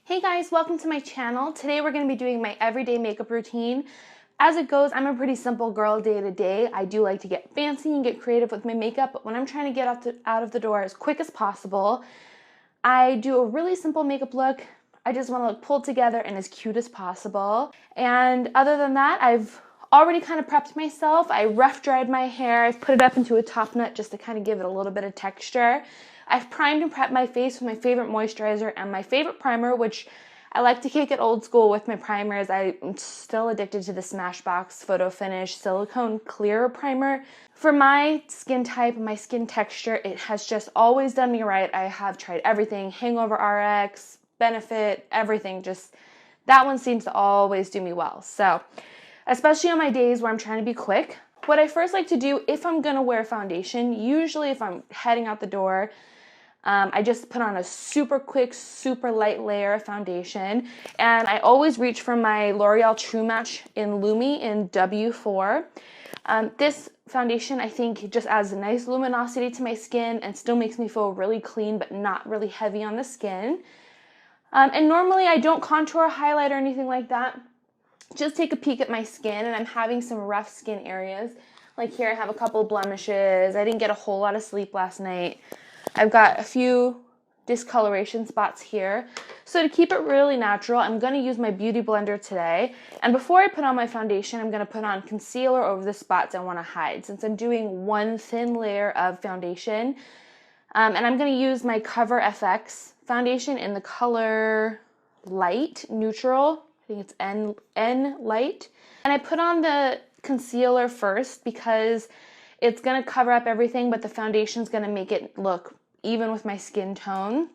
Hey guys, welcome to my channel. Today we're going to be doing my everyday makeup routine. As it goes, I'm a pretty simple girl day to day. I do like to get fancy and get creative with my makeup, but when I'm trying to get out of the door as quick as possible, I do a really simple makeup look. I just want to look pulled together and as cute as possible. And other than that, I've already kind of prepped myself. I rough dried my hair. I've put it up into a top knot just to kind of give it a little bit of texture. I've primed and prepped my face with my favorite moisturizer and my favorite primer, which I like to kick it old school with my primers. I'm still addicted to the Smashbox Photo Finish Silicone Clear Primer. For my skin type, my skin texture, it has just always done me right. I have tried everything, Hangover RX, Benefit, everything. Just that one seems to always do me well. So, especially on my days where I'm trying to be quick, what I first like to do if I'm gonna wear foundation, usually if I'm heading out the door, I just put on a super quick, super light layer of foundation, and I always reach for my L'Oreal True Match in Lumi in W4. This foundation, I think, just adds a nice luminosity to my skin and still makes me feel really clean but not really heavy on the skin. And normally I don't contour, highlight, or anything like that. Just take a peek at my skin, and I'm having some rough skin areas. Like here I have a couple blemishes. I didn't get a whole lot of sleep last night. I've got a few discoloration spots here. So to keep it really natural, I'm going to use my beauty blender today. And before I put on my foundation, I'm going to put on concealer over the spots I want to hide, since I'm doing one thin layer of foundation. And I'm going to use my Cover FX foundation in the color Light Neutral. I think it's N Light. And I put on the concealer first because it's going to cover up everything, but the foundation's going to make it look even with my skin tone.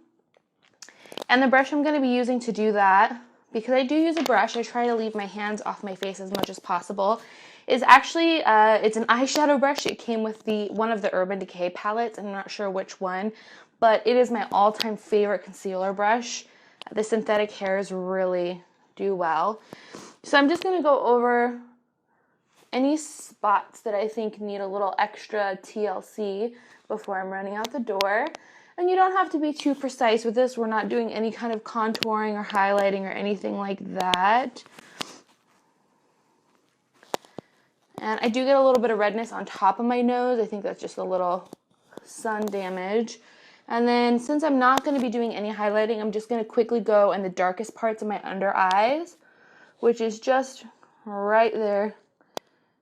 And the brush I'm going to be using to do that, because I do use a brush, I try to leave my hands off my face as much as possible, is actually, it's an eyeshadow brush. It came with one of the Urban Decay palettes. I'm not sure which one, but it is my all-time favorite concealer brush. The synthetic hairs really do well. So I'm just going to go over any spots that I think need a little extra TLC before I'm running out the door. And you don't have to be too precise with this. We're not doing any kind of contouring or highlighting or anything like that. And I do get a little bit of redness on top of my nose. I think that's just a little sun damage. And then since I'm not going to be doing any highlighting, I'm just going to quickly go in the darkest parts of my under eyes, which is just right there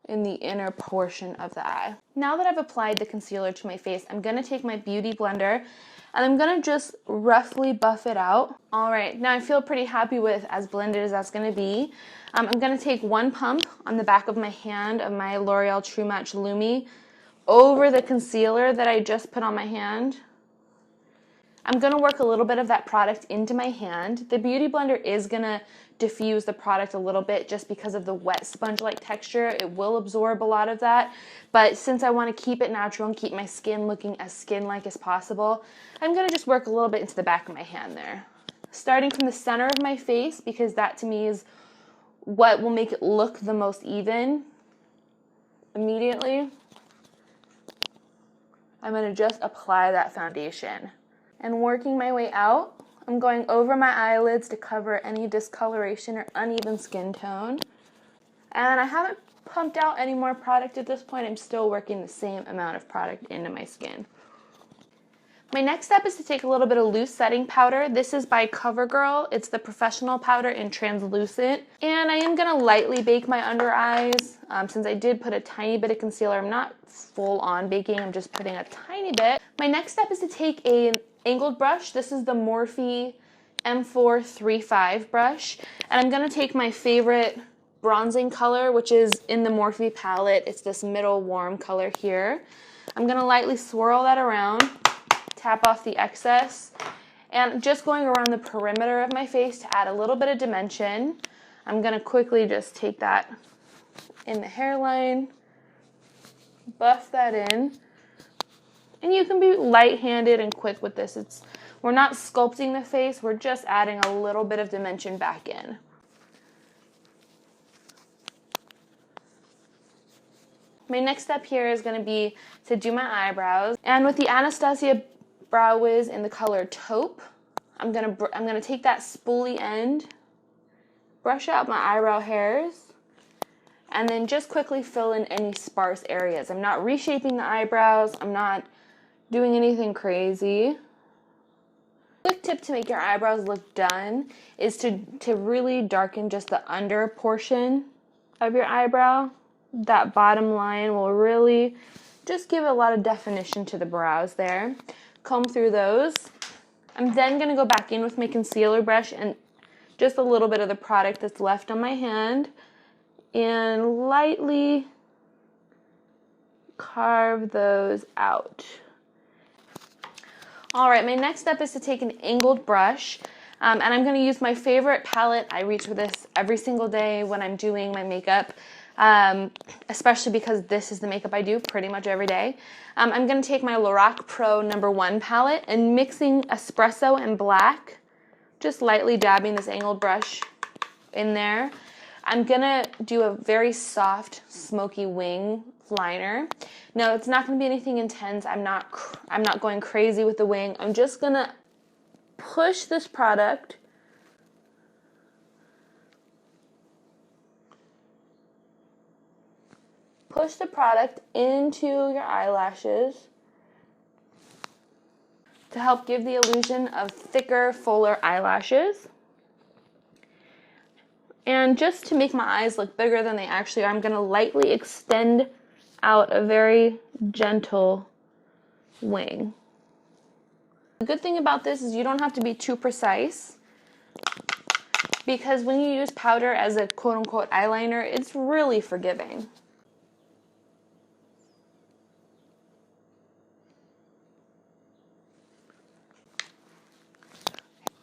in the inner portion of the eye. Now that I've applied the concealer to my face, I'm going to take my beauty blender and I'm going to just roughly buff it out. All right, now I feel pretty happy with as blended as that's going to be. I'm going to take one pump on the back of my hand of my L'Oreal True Match Lumi over the concealer that I just put on my hand. I'm going to work a little bit of that product into my hand. The beauty blender is going to diffuse the product a little bit just because of the wet sponge-like texture. It will absorb a lot of that, but since I want to keep it natural and keep my skin looking as skin-like as possible, I'm going to just work a little bit into the back of my hand there. Starting from the center of my face, because that to me is what will make it look the most even. Immediately, I'm going to just apply that foundation. And working my way out, I'm going over my eyelids to cover any discoloration or uneven skin tone. And I haven't pumped out any more product at this point. I'm still working the same amount of product into my skin. My next step is to take a little bit of loose setting powder. This is by CoverGirl. It's the professional powder in translucent. And I am going to lightly bake my under eyes. Since I did put a tiny bit of concealer, I'm not full on baking. I'm just putting a tiny bit. My next step is to take an angled brush. This is the Morphe M435 brush. And I'm going to take my favorite bronzing color, which is in the Morphe palette. It's this middle warm color here. I'm going to lightly swirl that around, tap off the excess, and just going around the perimeter of my face to add a little bit of dimension. I'm going to quickly just take that in the hairline, buff that in. And you can be light-handed and quick with this. We're not sculpting the face, we're just adding a little bit of dimension back in. My next step here is going to be to do my eyebrows. And with the Anastasia Brow Wiz in the color Taupe, I'm gonna take that spoolie end, brush out my eyebrow hairs, and then just quickly fill in any sparse areas. I'm not reshaping the eyebrows. I'm not doing anything crazy. Quick tip to make your eyebrows look done is to really darken just the under portion of your eyebrow. That bottom line will really just give a lot of definition to the brows there. Comb through those. I'm then going to go back in with my concealer brush and just a little bit of the product that's left on my hand and lightly carve those out. Alright, my next step is to take an angled brush, and I'm going to use my favorite palette. I reach for this every single day when I'm doing my makeup, especially because this is the makeup I do pretty much every day. I'm going to take my Lorac Pro #1 palette and mixing espresso and black, just lightly dabbing this angled brush in there. I'm going to do a very soft, smoky wing liner. No, it's not going to be anything intense. I'm not going crazy with the wing. I'm just going to push this product into your eyelashes to help give the illusion of thicker, fuller eyelashes. And just to make my eyes look bigger than they actually are, I'm going to lightly extend out a very gentle wing. The good thing about this is you don't have to be too precise, because when you use powder as a quote-unquote eyeliner, it's really forgiving.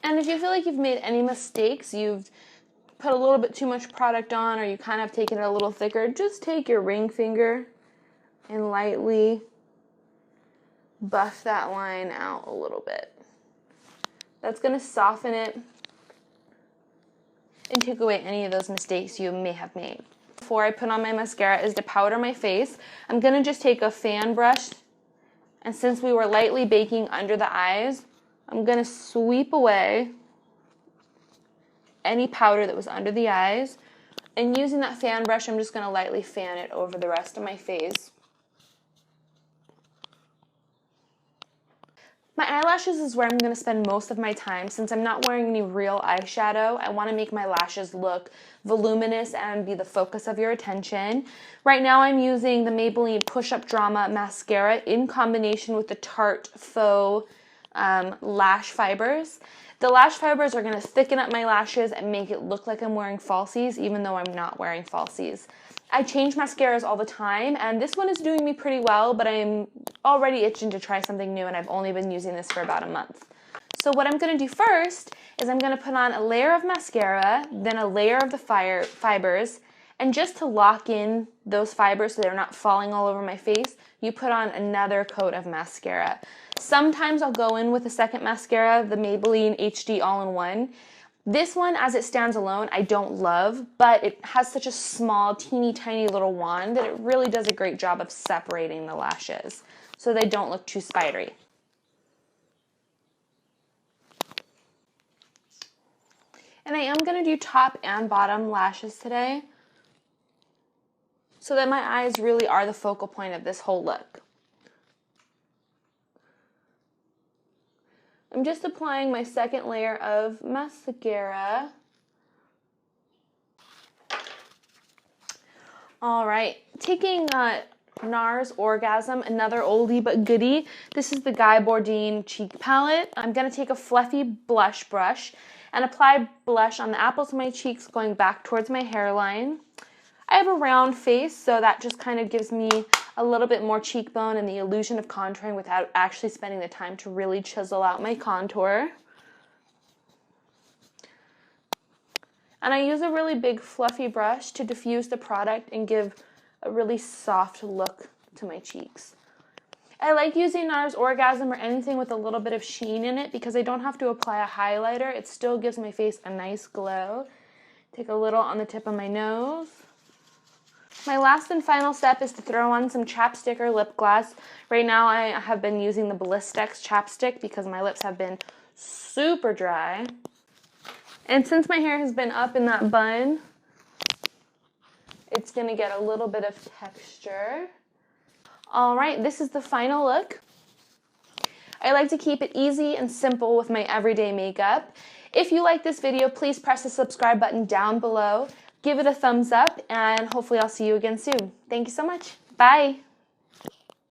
And if you feel like you've made any mistakes, you've put a little bit too much product on, or you kind of taken it a little thicker, just take your ring finger and lightly buff that line out a little bit. That's going to soften it and take away any of those mistakes you may have made. Before I put on my mascara is to powder my face. I'm going to just take a fan brush, and since we were lightly baking under the eyes, I'm going to sweep away any powder that was under the eyes, and using that fan brush, I'm just going to lightly fan it over the rest of my face. My eyelashes is where I'm going to spend most of my time. Since I'm not wearing any real eyeshadow, I want to make my lashes look voluminous and be the focus of your attention. Right now I'm using the Maybelline Push Up Drama Mascara in combination with the Tarte Faux Lash Fibers. The lash fibers are going to thicken up my lashes and make it look like I'm wearing falsies, even though I'm not wearing falsies. I change mascaras all the time, and this one is doing me pretty well, but I'm already itching to try something new, and I've only been using this for about a month. So what I'm going to do first is I'm going to put on a layer of mascara, then a layer of the fibers, and just to lock in those fibers so they're not falling all over my face, you put on another coat of mascara. Sometimes I'll go in with a second mascara, the Maybelline HD All-in-One. This one, as it stands alone, I don't love, but it has such a small, teeny tiny little wand that it really does a great job of separating the lashes so they don't look too spidery. And I am going to do top and bottom lashes today so that my eyes really are the focal point of this whole look. I'm just applying my second layer of mascara. Alright, taking Nars Orgasm, another oldie but goodie. This is the Guy Bourdin cheek palette. I'm going to take a fluffy blush brush and apply blush on the apples of my cheeks going back towards my hairline. I have a round face, so that just kind of gives me a little bit more cheekbone and the illusion of contouring without actually spending the time to really chisel out my contour. And I use a really big fluffy brush to diffuse the product and give a really soft look to my cheeks. I like using Nars Orgasm or anything with a little bit of sheen in it because I don't have to apply a highlighter. It still gives my face a nice glow. Take a little on the tip of my nose. My last and final step is to throw on some chapstick or lip gloss. Right now I have been using the Ballistics chapstick because my lips have been super dry. And since my hair has been up in that bun, it's gonna get a little bit of texture. All right, this is the final look. I like to keep it easy and simple with my everyday makeup. If you like this video, please press the subscribe button down below. Give it a thumbs up, and hopefully I'll see you again soon. Thank you so much. Bye.